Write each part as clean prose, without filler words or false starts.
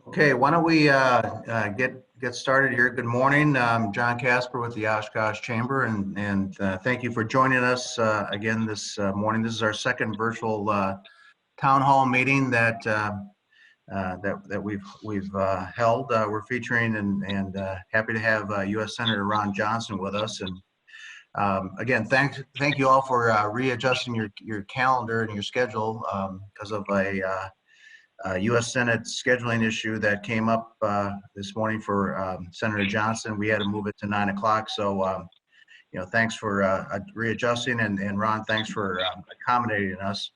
Okay, why don't we get started here? Good morning. I'm John Casper with the Oshkosh Chamber, and thank you for joining us again this morning. This is our second virtual town hall meeting that we've held. We're featuring and happy to have U.S. Senator Ron Johnson with us. And again, thank you all for readjusting your calendar and your schedule because of a U.S. Senate scheduling issue that came up this morning for Senator Johnson. We had to move it to 9 o'clock. So, thanks for readjusting, and Ron, thanks for accommodating us.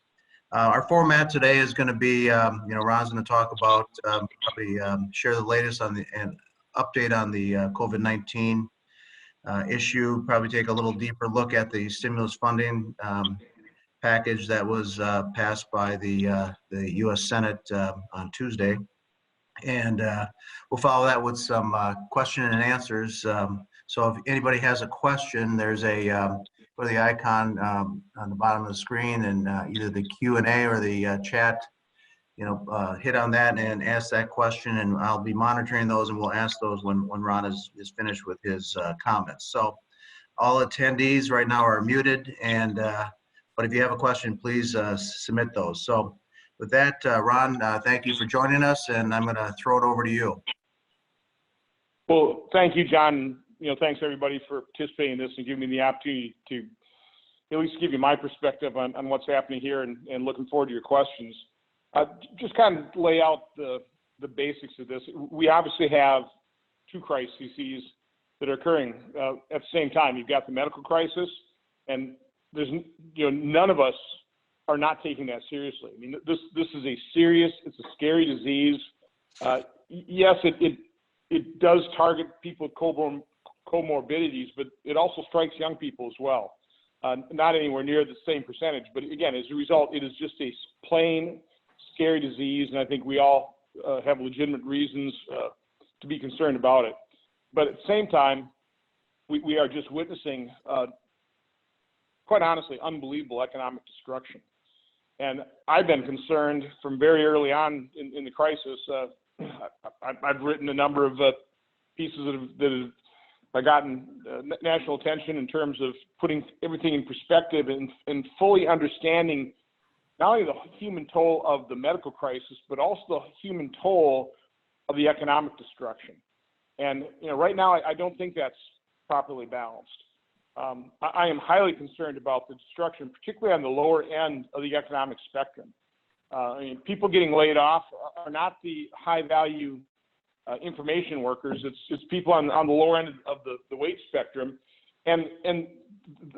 Our format today is going to be, Ron's going to talk about, probably share the latest on and update on the COVID-19 issue, probably take a little deeper look at the stimulus funding package that was passed by the U.S. Senate on Tuesday, and we'll follow that with some question and answers. So if anybody has a question, there's a go to the icon on the bottom of the screen, and either the Q&A or the chat. Hit on that and ask that question, and I'll be monitoring those, and we'll ask those when Ron is finished with his comments. So all attendees right now are muted, and but if you have a question, please submit those. So with that, Ron, thank you for joining us, and I'm going to throw it over to you. Well, thank you, John. Thanks everybody for participating in this and giving me the opportunity to at least give you my perspective on what's happening here, and looking forward to your questions. Just kind of lay out the basics of this. We obviously have two crises that are occurring at the same time. You've got the medical crisis, and there's none of us are not taking that seriously. I mean, this is it's a scary disease. Yes, it does target people with comorbidities, but it also strikes young people as well. Not anywhere near the same percentage, but again, as a result, it is just a plain scary disease, and I think we all have legitimate reasons to be concerned about it. But at the same time, we are just witnessing quite honestly, unbelievable economic destruction. And I've been concerned from very early on in the crisis. I've written a number of pieces that have gotten national attention in terms of putting everything in perspective and fully understanding not only the human toll of the medical crisis, but also the human toll of the economic destruction. And right now, I don't think that's properly balanced. I am highly concerned about the destruction, particularly on the lower end of the economic spectrum. People getting laid off are not the high-value information workers. It's people on the lower end of the wage spectrum, and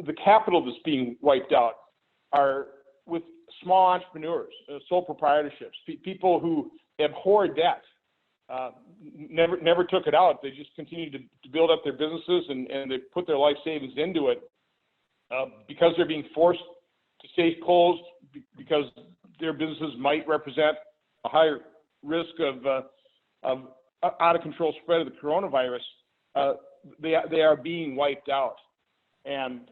the capital that's being wiped out are with small entrepreneurs, sole proprietorships, people who abhor debt. Never took it out. They just continued to build up their businesses, and they put their life savings into it because they're being forced to stay closed because their businesses might represent a higher risk of out of control spread of the coronavirus. They are being wiped out, and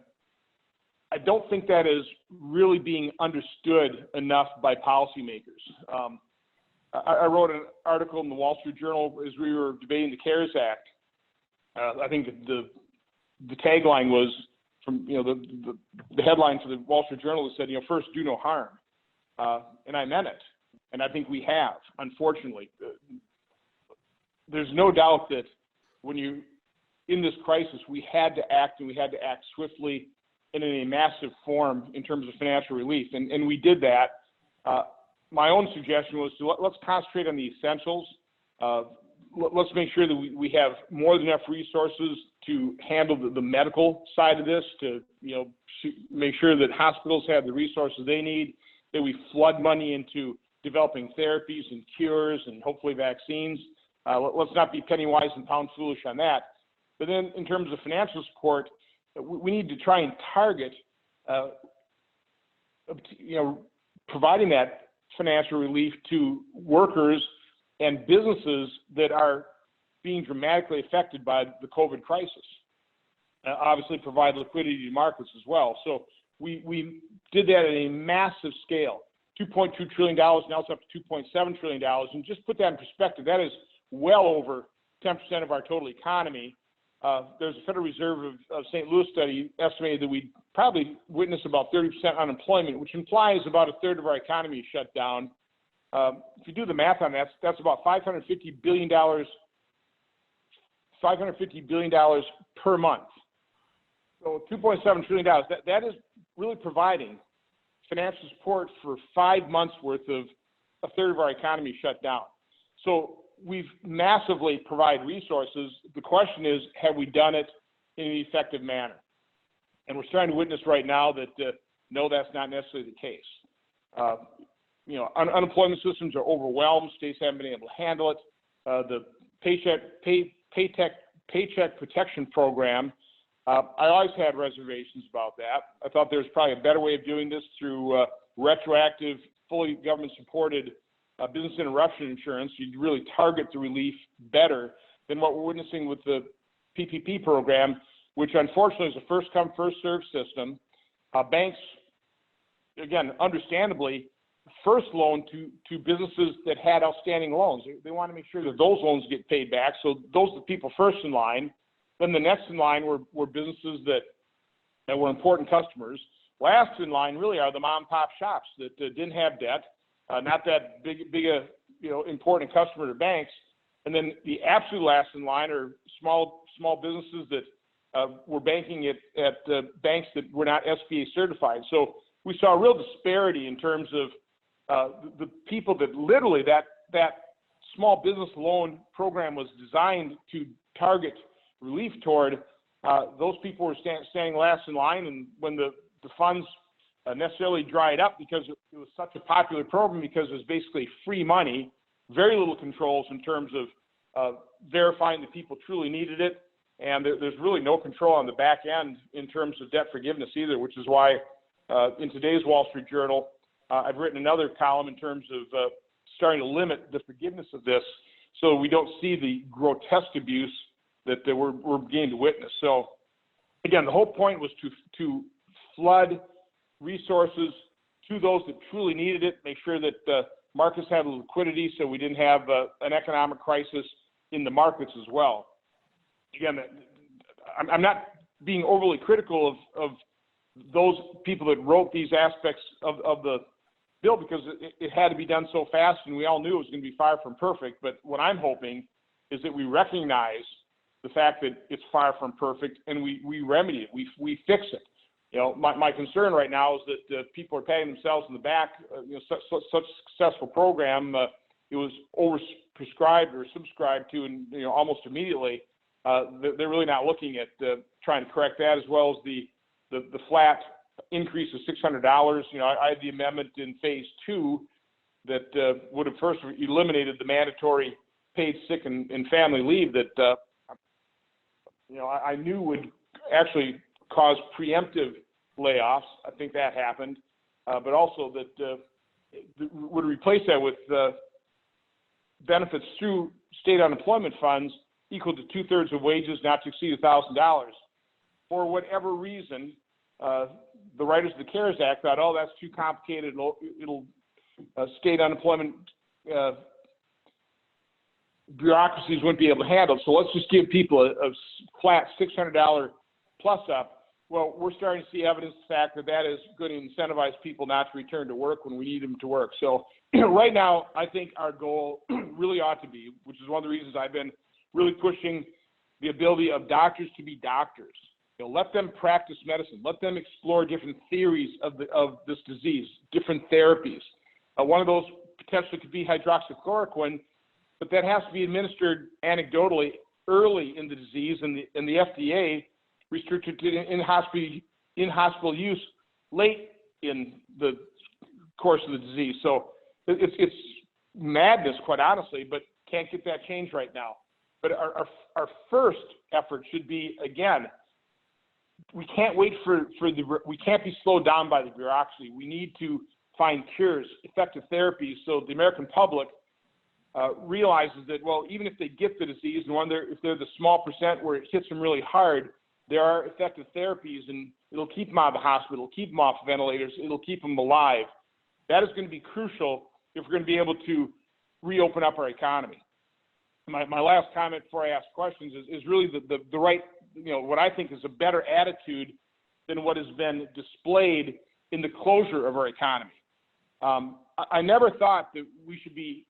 I don't think that is really being understood enough by policymakers. I wrote an article in the Wall Street Journal as we were debating the CARES Act. I think the tagline was from the headline for the Wall Street Journal that said, first do no harm, and I meant it, and I think we have. Unfortunately, there's no doubt that when in this crisis we had to act, and we had to act swiftly and in a massive form in terms of financial relief, and we did that. My own suggestion was let's concentrate on the essentials. Let's make sure that we have more than enough resources to handle the medical side of this, to make sure that hospitals have the resources they need, that we flood money into developing therapies and cures and hopefully vaccines. Let's not be penny wise and pound foolish on that. But then in terms of financial support, we need to try and target providing that financial relief to workers and businesses that are being dramatically affected by the COVID crisis. Obviously provide liquidity to markets as well. So we did that at a massive scale. $2.2 trillion, now it's up to $2.7 trillion. And just put that in perspective, that is well over 10% of our total economy. There's a Federal Reserve of St. Louis study estimated that we'd probably witness about 30% unemployment, which implies about a third of our economy is shut down. If you do the math on that, that's about $550 billion per month. So $2.7 trillion, that is really providing financial support for 5 months worth of a third of our economy shut down. So we've massively provided resources. The question is, have we done it in an effective manner? And we're starting to witness right now that no, that's not necessarily the case. Unemployment systems are overwhelmed. States haven't been able to handle it. The Paycheck Protection Program, I always had reservations about that. I thought there was probably a better way of doing this through retroactive, fully government-supported business interruption insurance. You'd really target the relief better than what we're witnessing with the PPP program, which unfortunately is a first-come, first-served system. Banks, again, understandably, first loan to businesses that had outstanding loans. They want to make sure that those loans get paid back. So those are the people first in line. Then the next in line were businesses that were important customers. Last in line really are the mom and pop shops that didn't have debt, not that big important customer to banks. And then the absolute last in line are small businesses that were banking at banks that were not SBA certified. So we saw a real disparity in terms of the people that literally that small business loan program was designed to target relief toward. Those people were standing last in line, and when the funds necessarily dried up because it was such a popular program, because it was basically free money, very little controls in terms of verifying that people truly needed it, and there's really no control on the back end in terms of debt forgiveness either, which is why in today's Wall Street Journal, I've written another column in terms of starting to limit the forgiveness of this so we don't see the grotesque abuse that we're beginning to witness. So again, the whole point was to flood resources to those that truly needed it, make sure that markets had liquidity so we didn't have an economic crisis in the markets as well. Again, I'm not being overly critical of those people that wrote these aspects of the bill, because it had to be done so fast, and we all knew it was going to be far from perfect. But what I'm hoping is that we recognize the fact that it's far from perfect, and we remedy it, we fix it. My concern right now is that people are patting themselves in the back. Such a successful program, it was overprescribed or subscribed to, and almost immediately. They're really not looking at trying to correct that, as well as the flat increase of $600. I had the amendment in phase 2 that would have first eliminated the mandatory paid sick and family leave that I knew would actually cause preemptive layoffs. I think that happened, but also that would replace that with benefits through state unemployment funds equal to 2/3 of wages, not to exceed $1,000. For whatever reason, the writers of the CARES Act thought, oh, that's too complicated. It'll state unemployment bureaucracies wouldn't be able to handle it. So let's just give people a flat $600 plus up. Well, we're starting to see evidence of the fact that is going to incentivize people not to return to work when we need them to work. So right now, I think our goal really ought to be, which is one of the reasons I've been really pushing the ability of doctors to be doctors. Let them practice medicine. Let them explore different theories of this disease, different therapies. One of those potentially could be hydroxychloroquine, but that has to be administered anecdotally early in the disease, and the FDA restricted to in-hospital use late in the course of the disease. So it's madness, quite honestly, but can't get that changed right now. But our first effort should be, again, we can't wait we can't be slowed down by the bureaucracy. We need to find cures, effective therapies, so the American public realizes that, well, even if they get the disease, and if they're the small percent where it hits them really hard, there are effective therapies, and it'll keep them out of the hospital, it'll keep them off ventilators, it'll keep them alive. That is going to be crucial if we're going to be able to reopen up our economy. My last comment before I ask questions is really the right, what I think is a better attitude than what has been displayed in the closure of our economy. I never thought that we should be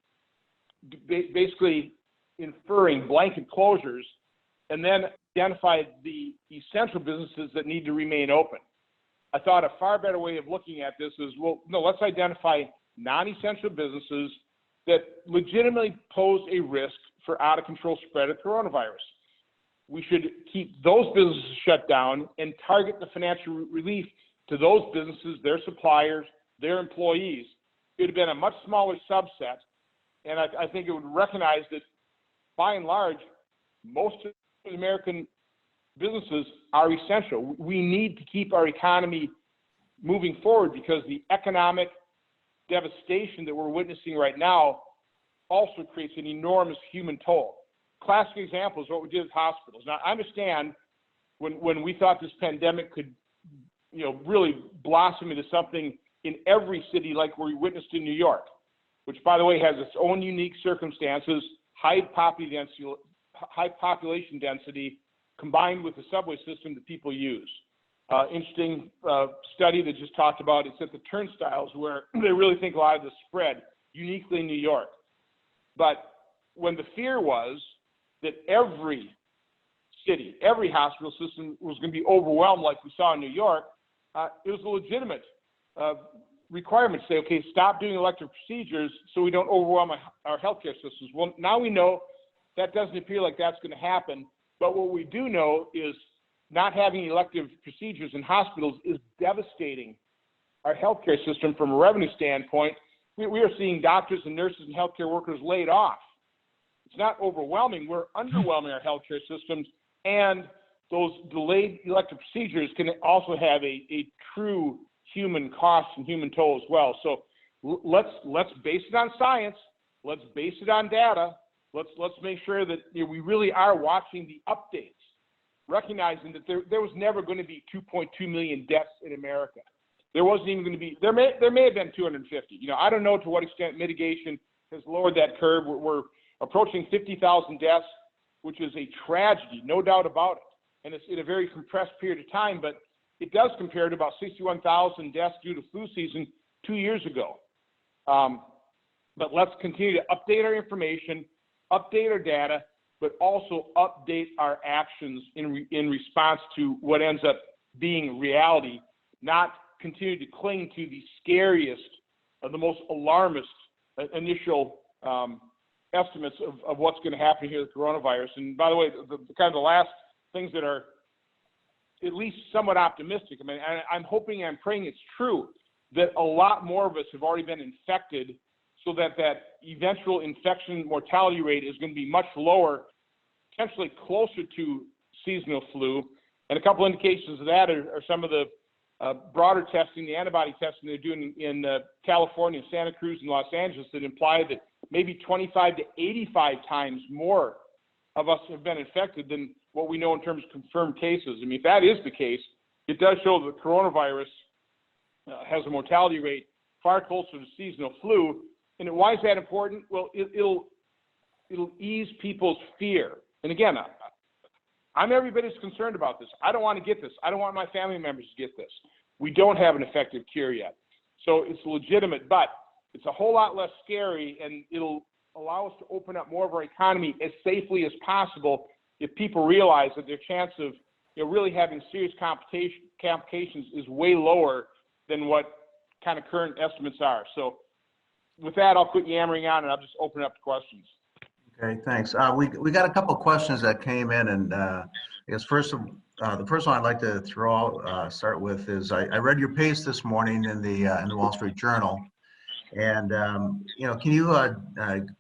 basically inferring blanket closures and then identify the essential businesses that need to remain open. I thought a far better way of looking at this is, well, no, let's identify non-essential businesses that legitimately pose a risk for out-of-control spread of coronavirus. We should keep those businesses shut down and target the financial relief to those businesses, their suppliers, their employees. It would have been a much smaller subset, and I think it would recognize that, by and large, most of the American businesses are essential. We need to keep our economy moving forward because the economic devastation that we're witnessing right now also creates an enormous human toll. Classic example is what we did with hospitals. Now, I understand when we thought this pandemic could, really blossom into something in every city like we witnessed in New York, which, by the way, has its own unique circumstances, high population density, combined with the subway system that people use. Interesting study that just talked about, it's at the turnstiles where they really think a lot of the spread, uniquely in New York. But when the fear was that every city, every hospital system was going to be overwhelmed like we saw in New York, it was a legitimate requirement to say, okay, stop doing elective procedures so we don't overwhelm our healthcare systems. Well, now we know that doesn't appear like that's going to happen, but what we do know is not having elective procedures in hospitals is devastating our healthcare system from a revenue standpoint. We are seeing doctors and nurses and healthcare workers laid off. It's not overwhelming. We're underwhelming our healthcare systems, and those delayed elective procedures can also have a true human cost and human toll as well. So let's base it on science. Let's base it on data. Let's make sure that we really are watching the updates, recognizing that there was never going to be 2.2 million deaths in America. There wasn't even going to be, there may have been 250. I don't know to what extent mitigation has lowered that curve. We're approaching 50,000 deaths, which is a tragedy, no doubt about it. And it's in a very compressed period of time, but it does compare to about 61,000 deaths due to flu season 2 years ago. But let's continue to update our information, update our data, but also update our actions in response to what ends up being reality, not continue to cling to the scariest, the most alarmist initial estimates of what's going to happen here with coronavirus. And by the way, the kind of the last things that are at least somewhat optimistic, I mean, I'm hoping and praying it's true that a lot more of us have already been infected, so that eventual infection mortality rate is going to be much lower, potentially closer to seasonal flu. And a couple indications of that are some of the broader testing, the antibody testing they're doing in California, Santa Cruz, and Los Angeles that imply that maybe 25 to 85 times more of us have been infected than what we know in terms of confirmed cases. I mean, if that is the case, it does show that coronavirus has a mortality rate far closer to seasonal flu. And why is that important? Well, it'll ease people's fear. And again, I'm every bit as concerned about this. I don't want to get this. I don't want my family members to get this. We don't have an effective cure yet. So it's legitimate, but it's a whole lot less scary, and it'll allow us to open up more of our economy as safely as possible if people realize that their chance of really having serious complications is way lower than what kind of current estimates are. So with that, I'll quit yammering on and I'll just open up to questions. Okay, thanks. We got a couple of questions that came in, and I guess the first one I'd like to start with is I read your piece this morning in the Wall Street Journal, and can you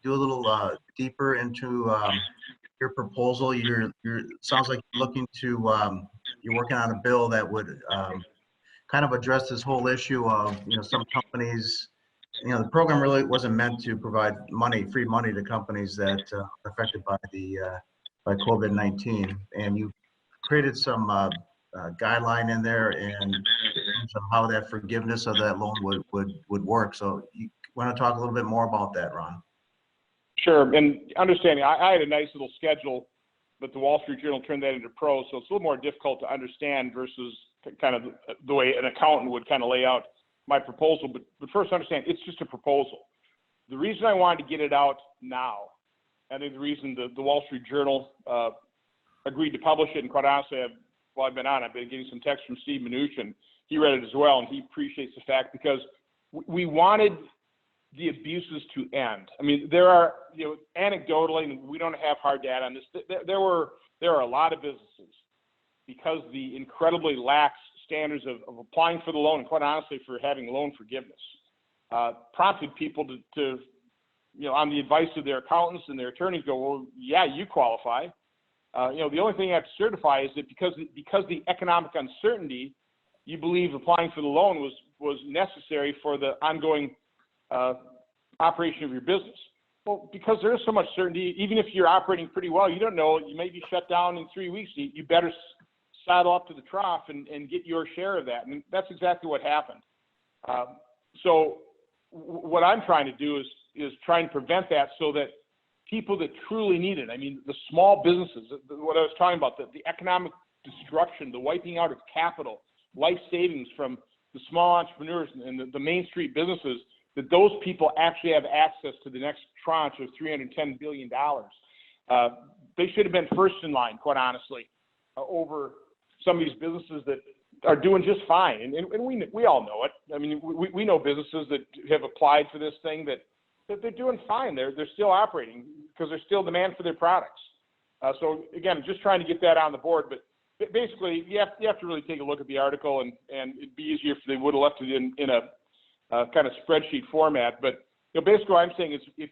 do a little deeper into your proposal? Sounds like you're looking to you're working on a bill that would kind of address this whole issue of some companies. The program really wasn't meant to provide free money to companies that are affected by by COVID-19, and you created some guideline in there, and terms of how that forgiveness of that loan would work. So you want to talk a little bit more about that, Ron? Sure. And understanding, I had a nice little schedule, but the Wall Street Journal turned that into prose, so it's a little more difficult to understand versus kind of the way an accountant would kind of lay out my proposal. But first, understand, it's just a proposal. The reason I wanted to get it out now, I think the reason the Wall Street Journal agreed to publish it, and quite honestly, while I've been on, I've been getting some text from Steve Mnuchin. He read it as well, and he appreciates the fact because we wanted the abuses to end. I mean, there are, anecdotally, and we don't have hard data on this, there are a lot of businesses, because the incredibly lax standards of applying for the loan, and quite honestly for having loan forgiveness, prompted people to on the advice of their accountants and their attorneys, go, well, yeah, you qualify. The only thing you have to certify is that because the economic uncertainty, you believe applying for the loan was necessary for the ongoing operation of your business. Well, because there is so much certainty, even if you're operating pretty well, you don't know, you may be shut down in 3 weeks. You better saddle up to the trough and get your share of that. And that's exactly what happened. So what I'm trying to do is try and prevent that so that people that truly need it, I mean, the small businesses, what I was talking about, the economic destruction, the wiping out of capital, life savings from the small entrepreneurs and the Main Street businesses, that those people actually have access to the next tranche of $310 billion. They should have been first in line, quite honestly, over some of these businesses that are doing just fine. And we all know it. I mean, we know businesses that have applied for this thing that they're doing fine. They're still operating because there's still demand for their products. So again, just trying to get that on the board. But basically, you have to really take a look at the article, and it'd be easier if they would have left it in a kind of spreadsheet format. But basically, what I'm saying is, if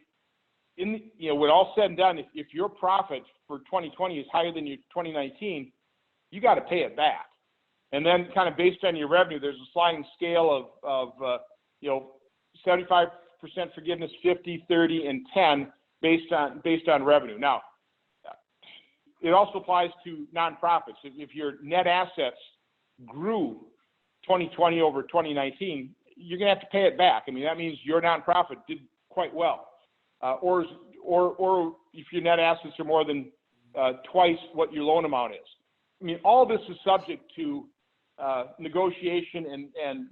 when all said and done, if your profit for 2020 is higher than your 2019, you got to pay it back. And then, kind of based on your revenue, there's a sliding scale of 75% forgiveness, 50, 30, and 10 based on revenue. Now, it also applies to nonprofits. If your net assets grew 2020 over 2019, you're going to have to pay it back. I mean, that means your nonprofit did quite well. Or if your net assets are more than twice what your loan amount is. I mean, all this is subject to negotiation and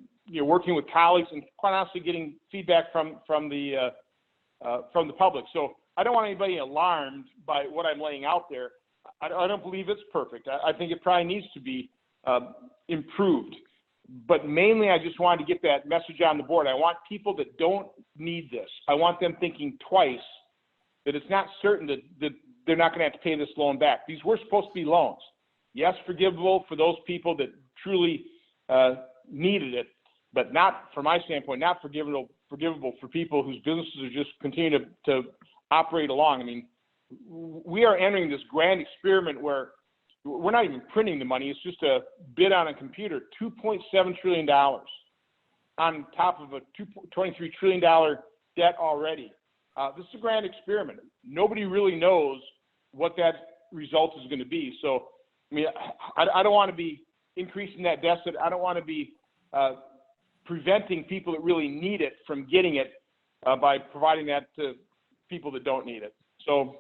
working with colleagues and quite honestly getting feedback from the public. So I don't want anybody alarmed by what I'm laying out there. I don't believe it's perfect. I think it probably needs to be improved. But mainly, I just wanted to get that message on the board. I want people that don't need this, I want them thinking twice that it's not certain that they're not going to have to pay this loan back. These were supposed to be loans. Yes, forgivable for those people that truly needed it, but not, from my standpoint, not forgivable for people whose businesses are just continuing to operate along. I mean, we are entering this grand experiment where we're not even printing the money. It's just a bid on a computer, $2.7 trillion on top of a $23 trillion debt already. This is a grand experiment. Nobody really knows what that result is going to be. So, I mean, I don't want to be increasing that deficit. I don't want to be preventing people that really need it from getting it by providing that to people that don't need it. So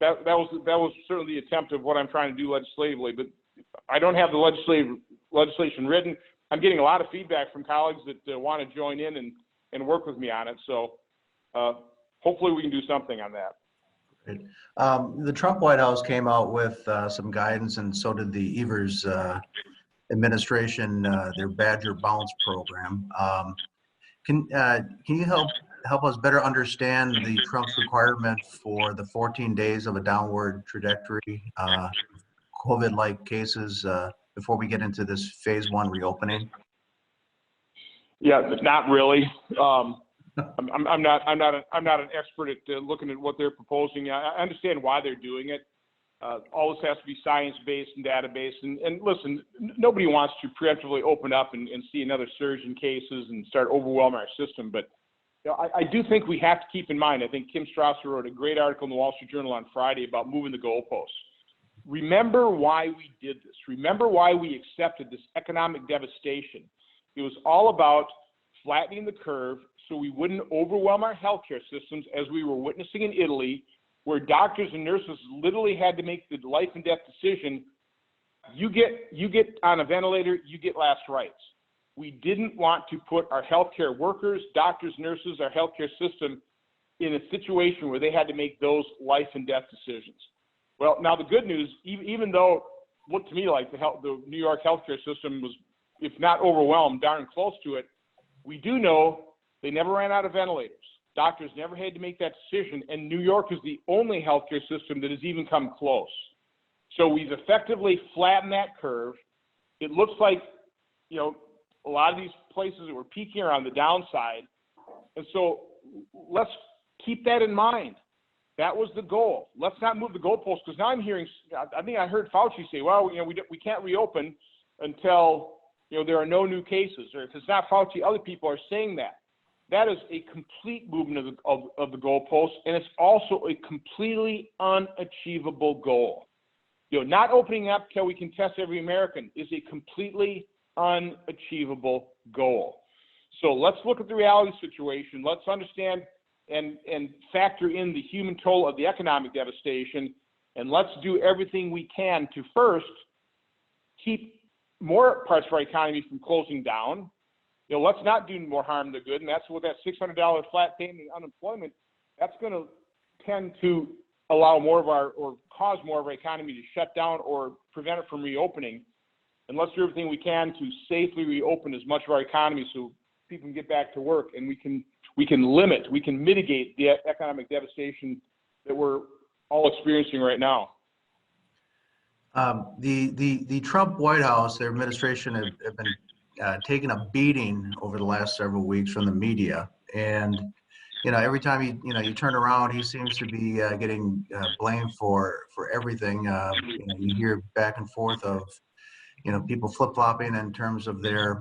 that was certainly the attempt of what I'm trying to do legislatively, but I don't have the legislation written. I'm getting a lot of feedback from colleagues that want to join in and work with me on it. So hopefully we can do something on that. Great. The Trump White House came out with some guidance, and so did the Evers administration, their Badger Bounce program. Can you help us better understand the Trump's requirement for the 14 days of a downward trajectory, COVID-like cases, before we get into this phase 1 reopening? Yeah, not really. I'm not an expert at looking at what they're proposing. I understand why they're doing it. All this has to be science-based and data-based. And listen, nobody wants to preemptively open up and see another surge in cases and start overwhelming our system. But I do think we have to keep in mind, I think Kim Strasser wrote a great article in the Wall Street Journal on Friday about moving the goalposts. remember why we did this. Remember why we accepted this economic devastation. It was all about flattening the curve so we wouldn't overwhelm our healthcare systems, as we were witnessing in Italy, where doctors and nurses literally had to make the life and death decision. You get on a ventilator, you get last rites. We didn't want to put our healthcare workers, doctors, nurses, our healthcare system in a situation where they had to make those life and death decisions. Well, now the good news, even though it looked to me like the New York healthcare system was, if not overwhelmed, darn close to it, we do know they never ran out of ventilators. Doctors never had to make that decision, and New York is the only healthcare system that has even come close. So we've effectively flattened that curve. It looks like, a lot of these places that were peaking are on the downside. And so let's keep that in mind. That was the goal. Let's not move the goalposts, because now I'm hearing, I think I heard Fauci say, well, we can't reopen until, there are no new cases. Or if it's not Fauci, other people are saying that. That is a complete movement of the goalposts, and it's also a completely unachievable goal. Not opening up till we can test every American is a completely unachievable goal. So let's look at the reality situation. Let's understand and factor in the human toll of the economic devastation, and let's do everything we can to first keep more parts of our economy from closing down. Let's not do more harm than good, and that's what that $600 flat payment unemployment, that's going to tend to allow more of or cause more of our economy to shut down or prevent it from reopening. And let's do everything we can to safely reopen as much of our economy so people can get back to work, and we can mitigate the economic devastation that we're all experiencing right now. The Trump White House, their administration have been taking a beating over the last several weeks from the media, and every time you turn around, he seems to be getting blamed for everything. You hear back and forth of people flip-flopping in terms of their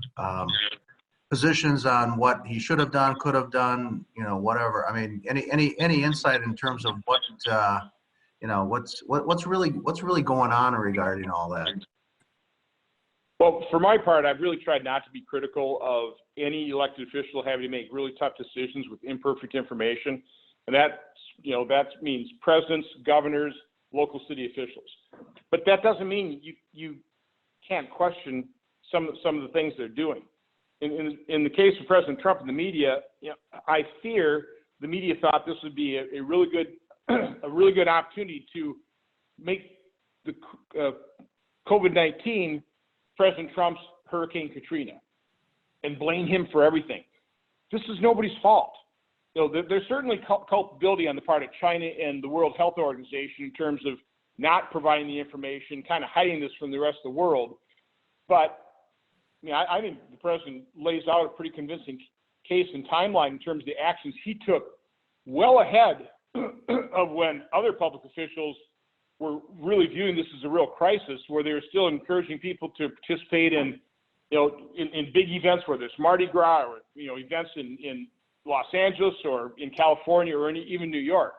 positions on what he should have done, could have done, whatever. I mean, any insight in terms of what's really going on regarding all that? Well, for my part, I've really tried not to be critical of any elected official having to make really tough decisions with imperfect information, and that means presidents, governors, local city officials. But that doesn't mean you can't question some of the things they're doing. In the case of President Trump and the media, I fear the media thought this would be a really good opportunity to make the COVID-19 President Trump's Hurricane Katrina and blame him for everything. This is nobody's fault. There's certainly culpability on the part of China and the World Health Organization in terms of not providing the information, kind of hiding this from the rest of the world. But I think the president lays out a pretty convincing case and timeline in terms of the actions he took well ahead of when other public officials were really viewing this as a real crisis, where they were still encouraging people to participate in big events, whether it's Mardi Gras or events in Los Angeles or in California or even New York.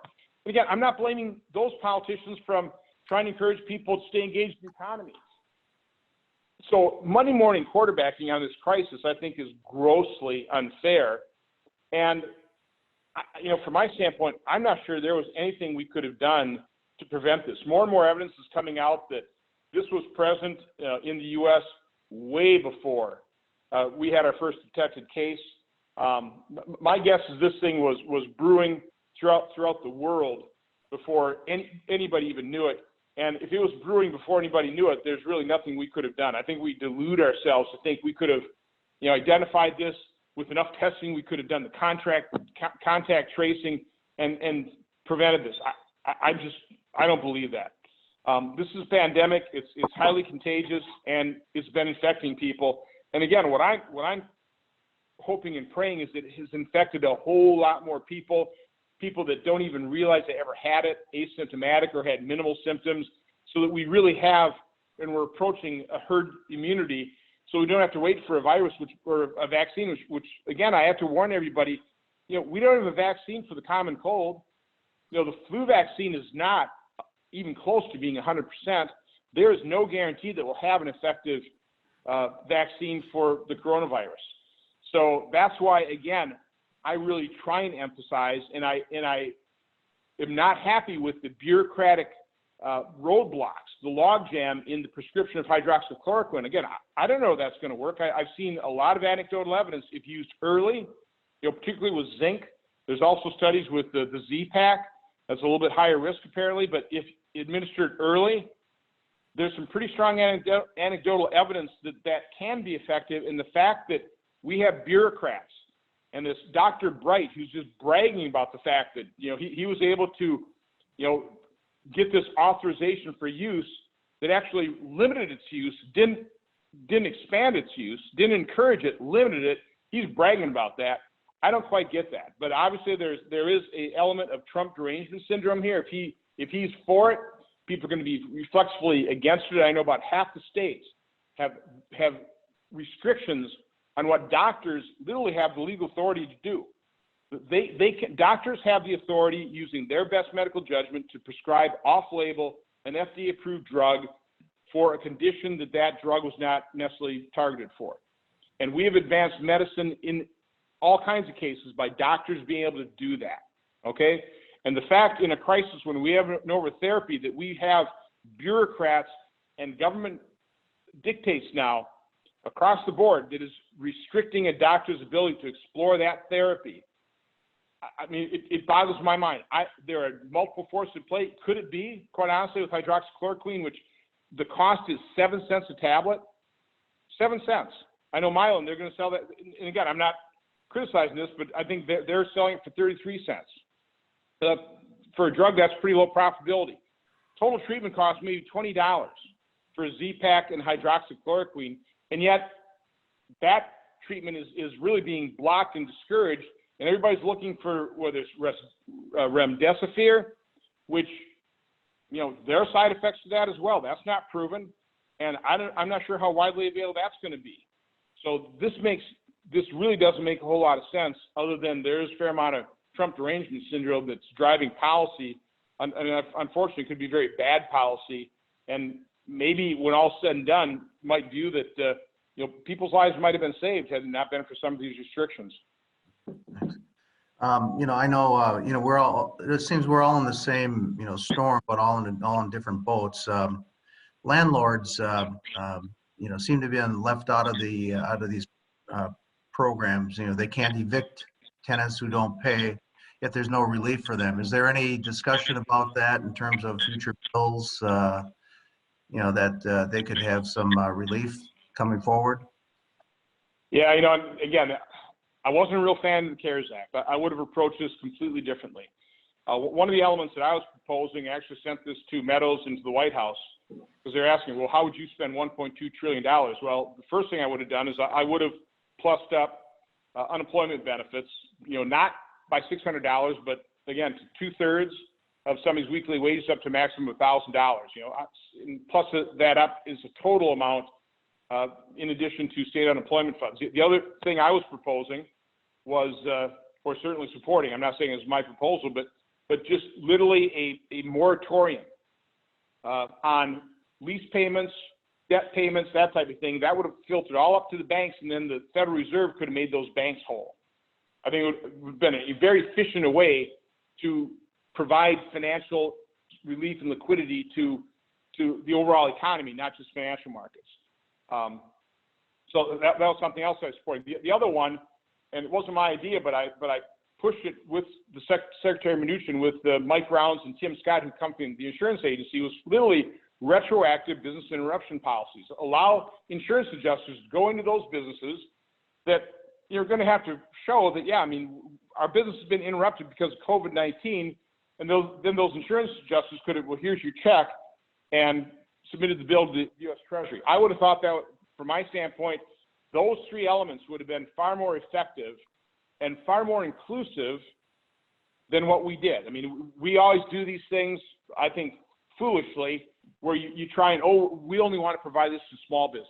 But again, I'm not blaming those politicians from trying to encourage people to stay engaged in the economy. So Monday morning quarterbacking on this crisis, I think, is grossly unfair. And from my standpoint, I'm not sure there was anything we could have done to prevent this. More and more evidence is coming out that this was present in the U.S. way before we had our first detected case. My guess is this thing was brewing throughout the world before anybody even knew it. And if it was brewing before anybody knew it, there's really nothing we could have done. I think we delude ourselves to think we could have, identified this with enough testing. We could have done the contact tracing and prevented this. I don't believe that. This is a pandemic. It's highly contagious, and it's been infecting people. And again, what I'm hoping and praying is that it has infected a whole lot more people that don't even realize they ever had it, asymptomatic or had minimal symptoms, so that we really have, and we're approaching a herd immunity, so we don't have to wait for a virus or a vaccine, which again, I have to warn everybody, we don't have a vaccine for the common cold. The flu vaccine is not even close to being 100%. there is no guarantee that we'll have an effective vaccine for the coronavirus. So that's why, again, I really try and emphasize, and I am not happy with the bureaucratic roadblocks, the logjam in the prescription of hydroxychloroquine. Again, I don't know if that's going to work. I've seen a lot of anecdotal evidence if used early, particularly with zinc. There's also studies with the Z-Pak. That's a little bit higher risk apparently, but if administered early, there's some pretty strong anecdotal evidence that can be effective. And the fact that we have bureaucrats and this Dr. Bright, who's just bragging about the fact that, he was able to, get this authorization for use that actually limited its use, didn't expand its use, didn't encourage it, limited it. He's bragging about that. I don't quite get that. But obviously there is an element of Trump derangement syndrome here. If he's for it, people are going to be reflexively against it. I know about half the states have restrictions on what doctors literally have the legal authority to do. Doctors have the authority, using their best medical judgment, to prescribe off-label an FDA-approved drug for a condition that drug was not necessarily targeted for. And we have advanced medicine in all kinds of cases by doctors being able to do that, okay? And the fact in a crisis when we have no therapy that we have bureaucrats and government dictates now across the board that is restricting a doctor's ability to explore that therapy. I mean, it boggles my mind. There are multiple forces at play. Could it be, quite honestly, with hydroxychloroquine, which the cost is 7 cents a tablet? 7 cents. I know Mylan, they're going to sell that. And again, I'm not criticizing this, but I think they're selling it for 33 cents. For a drug, that's pretty low profitability. Total treatment cost maybe $20 for Z-Pak and hydroxychloroquine, and yet that treatment is really being blocked and discouraged, and everybody's looking for whether it's remdesivir, which, there are side effects to that as well. That's not proven, and I'm not sure how widely available that's going to be. So this really doesn't make a whole lot of sense, other than there's a fair amount of Trump derangement syndrome that's driving policy, and unfortunately could be very bad policy, and maybe when all's said and done, might view that people's lives might have been saved had it not been for some of these restrictions. I know, it seems we're all in the same, storm, but all in different boats. Landlords, seem to be left out of these programs. They can't evict tenants who don't pay, yet there's no relief for them. Is there any discussion about that in terms of future bills, that they could have some relief coming forward? Yeah, again, I wasn't a real fan of the CARES Act. I would have approached this completely differently. One of the elements that I was proposing, I actually sent this to Meadows and to the White House, because they're asking, well, how would you spend $1.2 trillion? Well, the first thing I would have done is I would have plussed up unemployment benefits, not by $600, but again, to 2/3 of somebody's weekly wages up to a maximum of $1,000. And plus that up is a total amount in addition to state unemployment funds. The other thing I was proposing was, or certainly supporting, I'm not saying it was my proposal, but just literally a moratorium on lease payments, debt payments, that type of thing. That would have filtered all up to the banks, and then the Federal Reserve could have made those banks whole. I think it would have been a very efficient way to provide financial relief and liquidity to the overall economy, not just financial markets. So that was something else I supported. The other one, and it wasn't my idea, but I pushed it with the Secretary Mnuchin, with Mike Rounds and Tim Scott, who come from the insurance agency, was literally retroactive business interruption policies. Allow insurance adjusters to go into those businesses that you're going to have to show that, our business has been interrupted because of COVID-19, and then those insurance adjusters could have, well, here's your check, and submitted the bill to the U.S. Treasury. I would have thought that, from my standpoint, those three elements would have been far more effective and far more inclusive than what we did. We always do these things, I think, foolishly, where you try and, we only want to provide this to small business.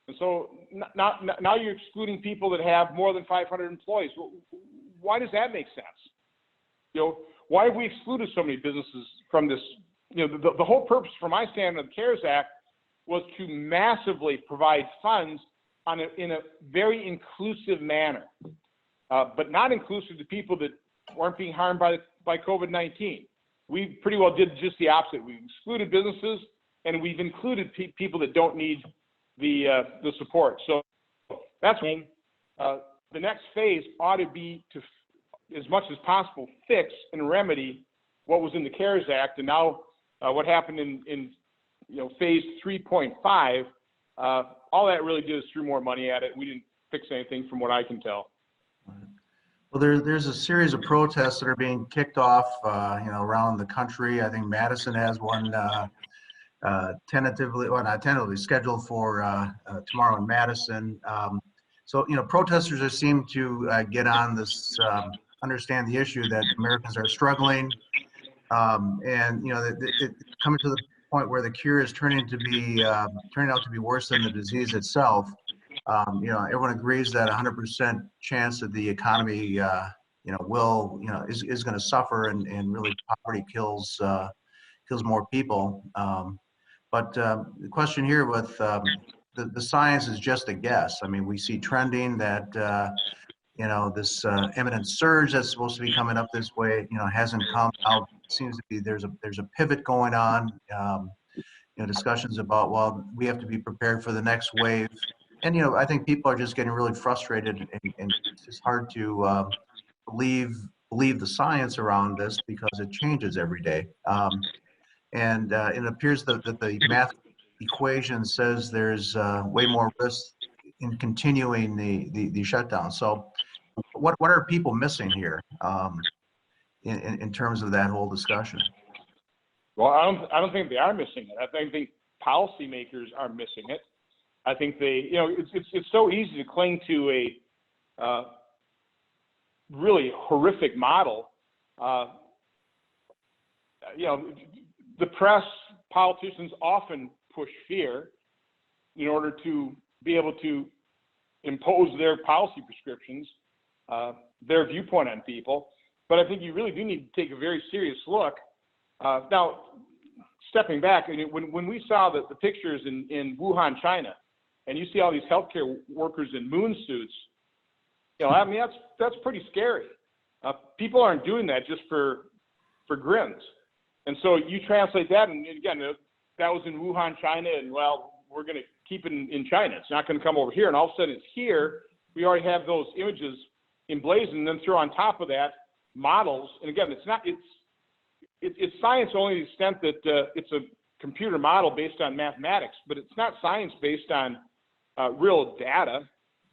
And so now you're excluding people that have more than 500 employees. Well, why does that make sense? Why have we excluded so many businesses from this the whole purpose from my standpoint of the CARES Act was to massively provide funds in a very inclusive manner, but not inclusive to people that weren't being harmed by COVID-19. We pretty well did just the opposite. We excluded businesses, and we've included people that don't need the support. So that's one. The next phase ought to be to, as much as possible, fix and remedy what was in the CARES Act, and now what happened in phase 3.5. All that really did is threw more money at it. We didn't fix anything from what I can tell. Well, there's a series of protests that are being kicked off, around the country. I think Madison has one tentatively, well, not tentatively, scheduled for tomorrow in Madison. So, protesters are seem to get on this, understand the issue that Americans are struggling, and it's coming to the point where the cure is turning out to be worse than the disease itself. Everyone agrees that 100% chance that the economy, is going to suffer, and really poverty kills more people. But the question here with the science is just a guess. I mean, we see trending that this imminent surge that's supposed to be coming up this way, hasn't come out. It seems to be there's a pivot going on. Discussions about, well, we have to be prepared for the next wave. And, I think people are just getting really frustrated, and it's just hard to believe the science around this because it changes every day. And it appears that the math equation says there's way more risk in continuing the shutdown. So what are people missing here in terms of that whole discussion? Well, I don't think they are missing it. I think policymakers are missing it. I think it's so easy to cling to a really horrific model. The press, politicians often push fear in order to be able to impose their policy prescriptions, their viewpoint on people. But I think you really do need to take a very serious look. Now, stepping back, when we saw the pictures in Wuhan, China, and you see all these healthcare workers in moon suits, that's pretty scary. People aren't doing that just for grins. And so you translate that, and again, that was in Wuhan, China, and well, we're going to keep it in China. It's not going to come over here, and all of a sudden it's here. We already have those images emblazoned, and then throw on top of that models. And again, it's science only to the extent that it's a computer model based on mathematics, but it's not science based on real data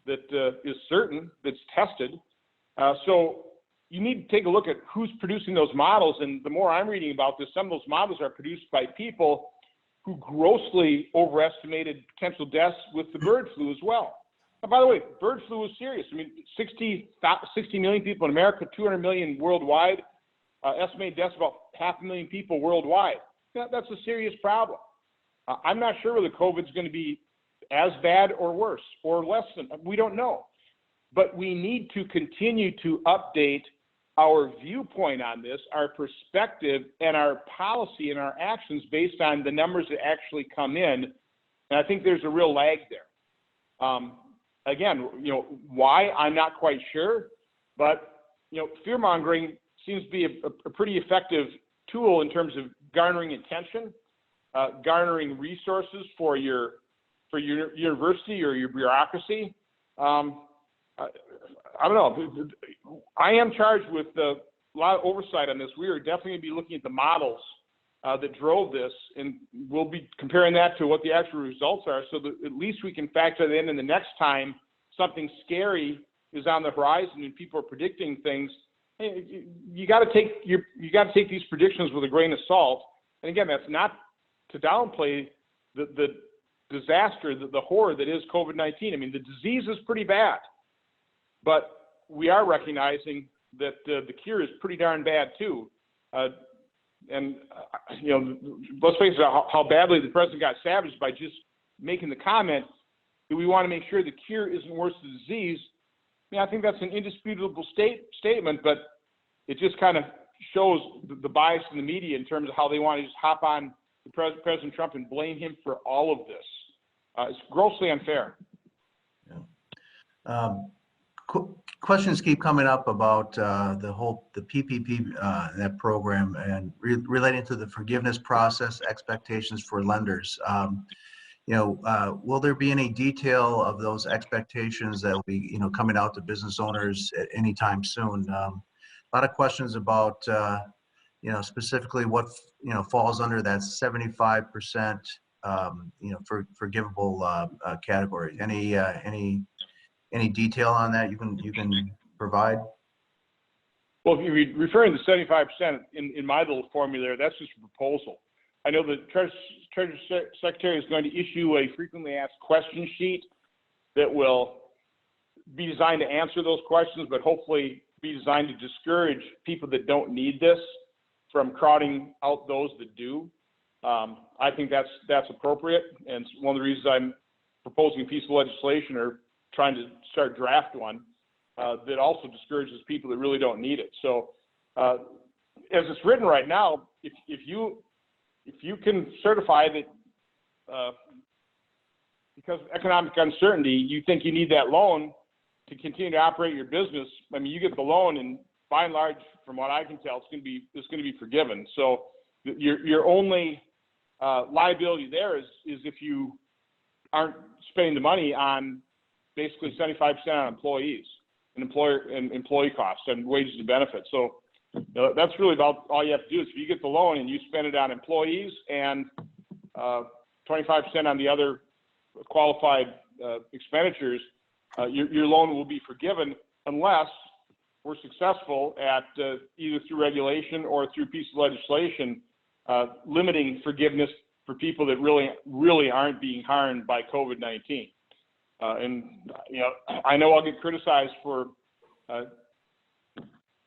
that is certain, that's tested. So you need to take a look at who's producing those models. And the more I'm reading about this, some of those models are produced by people who grossly overestimated potential deaths with the bird flu as well. And by the way, bird flu is serious. I mean, 60 million people in America, 200 million worldwide, estimated deaths about 500,000 people worldwide. That's a serious problem. I'm not sure whether COVID's going to be as bad or worse or less than, we don't know. But we need to continue to update our viewpoint on this, our perspective, and our policy and our actions based on the numbers that actually come in. And I think there's a real lag there. Again, why, I'm not quite sure, but, fear-mongering seems to be a pretty effective tool in terms of garnering attention, garnering resources for your university or your bureaucracy. I don't know. I am charged with a lot of oversight on this. We are definitely going to be looking at the models that drove this, and we'll be comparing that to what the actual results are, so that at least we can factor that in. And the next time something scary is on the horizon and people are predicting things, you got to take these predictions with a grain of salt. And again, that's not to downplay the disaster, the horror that is COVID-19. I mean, the disease is pretty bad, but we are recognizing that the cure is pretty darn bad too. And let's face it, how badly the president got savaged by just making the comment that we want to make sure the cure isn't worse than the disease. I think that's an indisputable statement, but it just kind of shows the bias in the media in terms of how they want to just hop on President Trump and blame him for all of this. It's grossly unfair. Questions keep coming up about the PPP that program and relating to the forgiveness process, expectations for lenders. Will there be any detail of those expectations that will be coming out to business owners at any time soon? A lot of questions about specifically what falls under that 75% forgivable category. Any detail on that you can provide? Well, if you're referring to 75% in my little formula there, that's just a proposal. I know the Treasury Secretary is going to issue a frequently asked question sheet that will be designed to answer those questions, but hopefully be designed to discourage people that don't need this from crowding out those that do. I think that's appropriate, and it's one of the reasons I'm proposing a piece of legislation or trying to start draft one that also discourages people that really don't need it. So as it's written right now, if you can certify that because of economic uncertainty, you think you need that loan to continue to operate your business, I mean, you get the loan, and by and large, from what I can tell, it's going to be forgiven. So your only liability there is if you aren't spending the money on basically 75% on employees and employee costs and wages and benefits. So that's really about all you have to do. Is if you get the loan and you spend it on employees and 25% on the other qualified expenditures, your loan will be forgiven unless we're successful at either through regulation or through piece of legislation limiting forgiveness for people that really aren't being harmed by COVID-19. And I know I'll get criticized for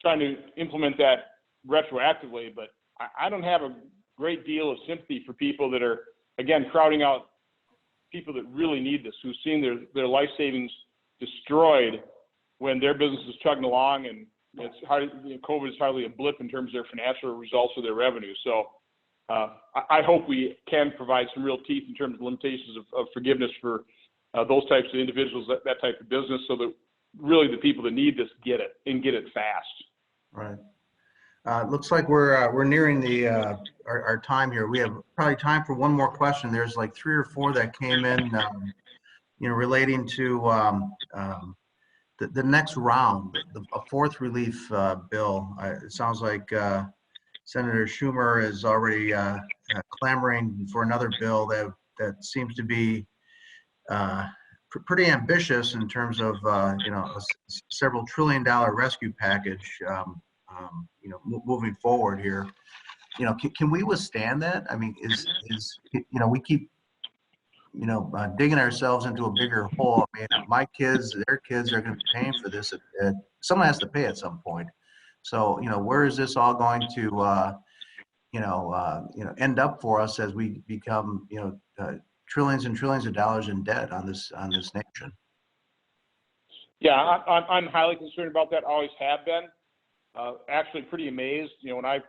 trying to implement that retroactively, but I don't have a great deal of sympathy for people that are, again, crowding out people that really need this, who've seen their life savings destroyed when their business is chugging along, and COVID is hardly a blip in terms of their financial results or their revenue. So I hope we can provide some real teeth in terms of limitations of forgiveness for those types of individuals, that type of business, so that really the people that need this get it and get it fast. Right. Looks like we're nearing our time here. We have probably time for one more question. There's like 3 or 4 that came in, relating to the next round, a fourth relief bill. It sounds like Senator Schumer is already clamoring for another bill that seems to be pretty ambitious in terms of a several $1 trillion rescue package. Moving forward here, can we withstand that? I mean, we keep digging ourselves into a bigger hole. I mean, my kids, their kids are going to be paying for this. Someone has to pay at some point. So where is this all going to end up for us as we become trillions and trillions of dollars in debt on this nation? Yeah, I'm highly concerned about that. Always have been. Actually, pretty amazed. When I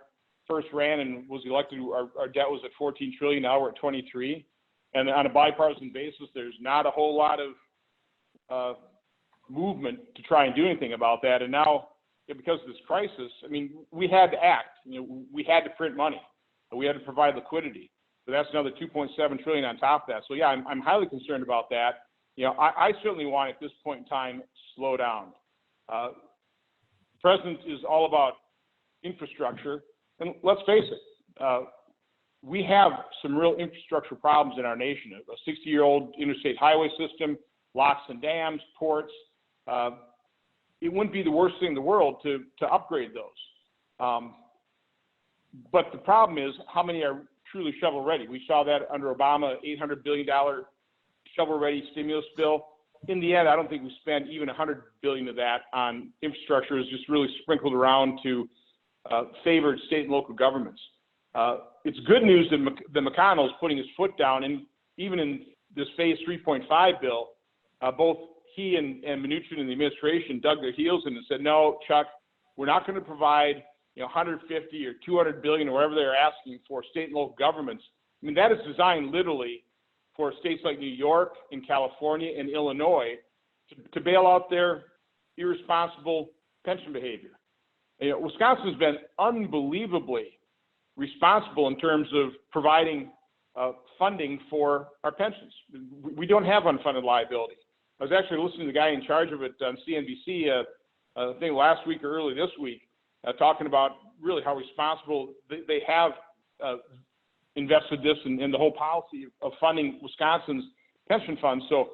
first ran and was elected, our debt was at 14 trillion. Now we're at 23. And on a bipartisan basis, there's not a whole lot of movement to try and do anything about that. And now, because of this crisis, I mean, we had to act. We had to print money. We had to provide liquidity. So that's another 2.7 trillion on top of that. So yeah, I'm highly concerned about that. I certainly want at this point in time slow down. The president is all about infrastructure, and let's face it, we have some real infrastructure problems in our nation. A 60-year-old interstate highway system, locks and dams, ports. It wouldn't be the worst thing in the world to upgrade those. But the problem is, how many are truly shovel-ready? We saw that under Obama, $800 billion shovel-ready stimulus bill. In the end, I don't think we spent even $100 billion of that on infrastructure. It's just really sprinkled around to favored state and local governments. It's good news that McConnell is putting his foot down, and even in this phase 3.5 bill, both he and Mnuchin and the administration dug their heels in and said, no, Chuck, we're not going to provide 150 or 200 billion or whatever they're asking for state and local governments. I mean, that is designed literally for states like New York and California and Illinois to bail out their irresponsible pension behavior. Wisconsin's been unbelievably responsible in terms of providing funding for our pensions. We don't have unfunded liability. I was actually listening to the guy in charge of it on CNBC, I think last week or early this week, talking about really how responsible they have invested this in the whole policy of funding Wisconsin's pension funds. So,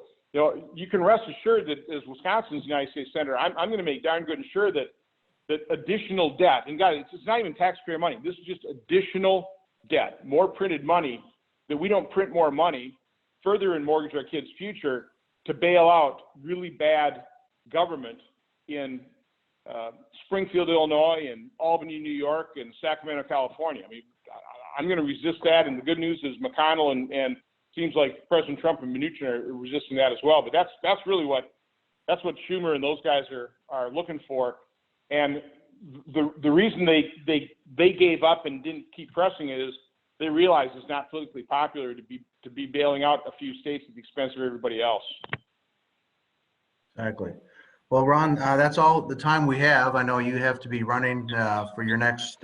you can rest assured that as Wisconsin's United States Senator, I'm going to make darn good and sure that additional debt, and guys, it's not even taxpayer money. This is just additional debt, more printed money, that we don't print more money, further and mortgage our kids' future to bail out really bad government in Springfield, Illinois, and Albany, New York, and Sacramento, California. I mean, I'm going to resist that, and the good news is McConnell and seems like President Trump and Mnuchin are resisting that as well. But that's really what Schumer and those guys are looking for. And the reason they gave up and didn't keep pressing it is they realize it's not politically popular to be bailing out a few states at the expense of everybody else. Exactly. Well, Ron, that's all the time we have. I know you have to be running for your next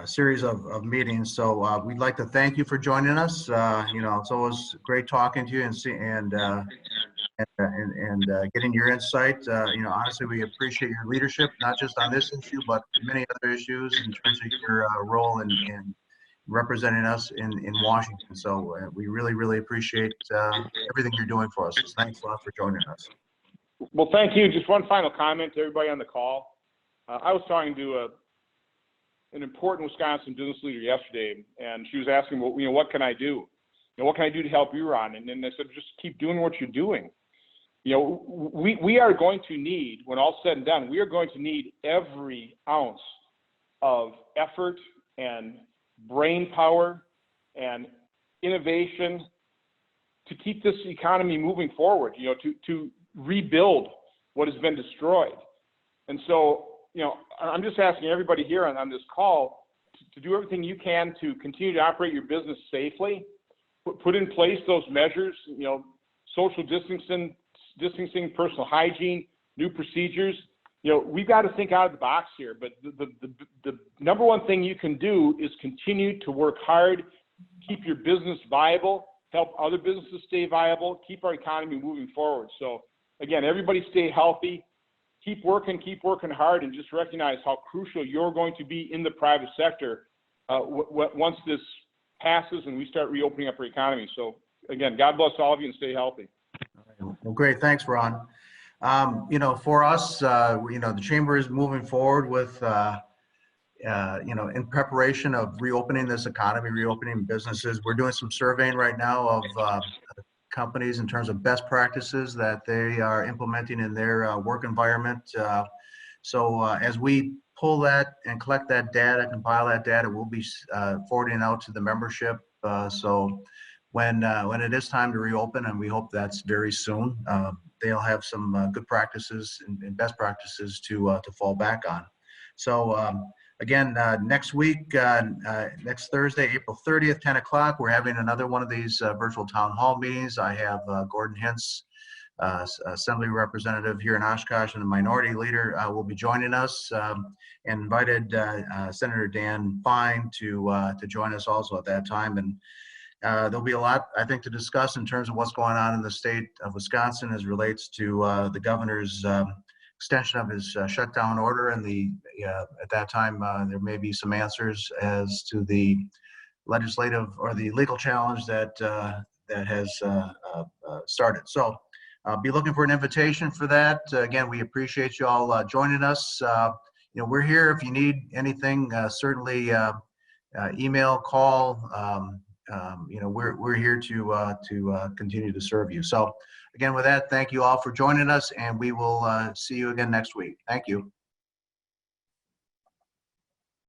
series of meetings. So we'd like to thank you for joining us. It's always great talking to you and getting your insight. Honestly, we appreciate your leadership, not just on this issue, but many other issues in terms of your role in representing us in Washington. So we really, really appreciate everything you're doing for us. So thanks a lot for joining us. Well, thank you. Just one final comment to everybody on the call. I was talking to an important Wisconsin business leader yesterday, and she was asking, well, what can I do? What can I do to help you, Ron? And then I said, just keep doing what you're doing. We are going to need, when all's said and done, we are going to need every ounce of effort and brain power and innovation to keep this economy moving forward, to rebuild what has been destroyed. And so, I'm just asking everybody here on this call to do everything you can to continue to operate your business safely, put in place those measures, social distancing, personal hygiene, new procedures. We've got to think out of the box here, but the number one thing you can do is continue to work hard, keep your business viable, help other businesses stay viable, keep our economy moving forward. So again, everybody stay healthy, keep working hard, and just recognize how crucial you're going to be in the private sector once this passes and we start reopening up our economy. So again, God bless all of you and stay healthy. Well, great. Thanks, Ron. For us, the chamber is moving forward with, in preparation of reopening this economy, reopening businesses. We're doing some surveying right now of companies in terms of best practices that they are implementing in their work environment. So as we pull that and collect that data, compile that data, we'll be forwarding out to the membership. So when it is time to reopen, and we hope that's very soon, they'll have some good practices and best practices to fall back on. So again, next week, next Thursday, April 30th, 10 o'clock, we're having another one of these virtual town hall meetings. I have Gordon Hintz, Assembly Representative here in Oshkosh, and the Minority Leader will be joining us, and invited Senator Dan Fine to join us also at that time. And there'll be a lot, I think, to discuss in terms of what's going on in the state of Wisconsin as relates to the governor's extension of his shutdown order, and at that time there may be some answers as to the legislative or the legal challenge that has started. So be looking for an invitation for that. Again, we appreciate you all joining us. We're here if you need anything. Certainly email, call. We're here to continue to serve you. So again, with that, thank you all for joining us, and we will see you again next week. Thank you.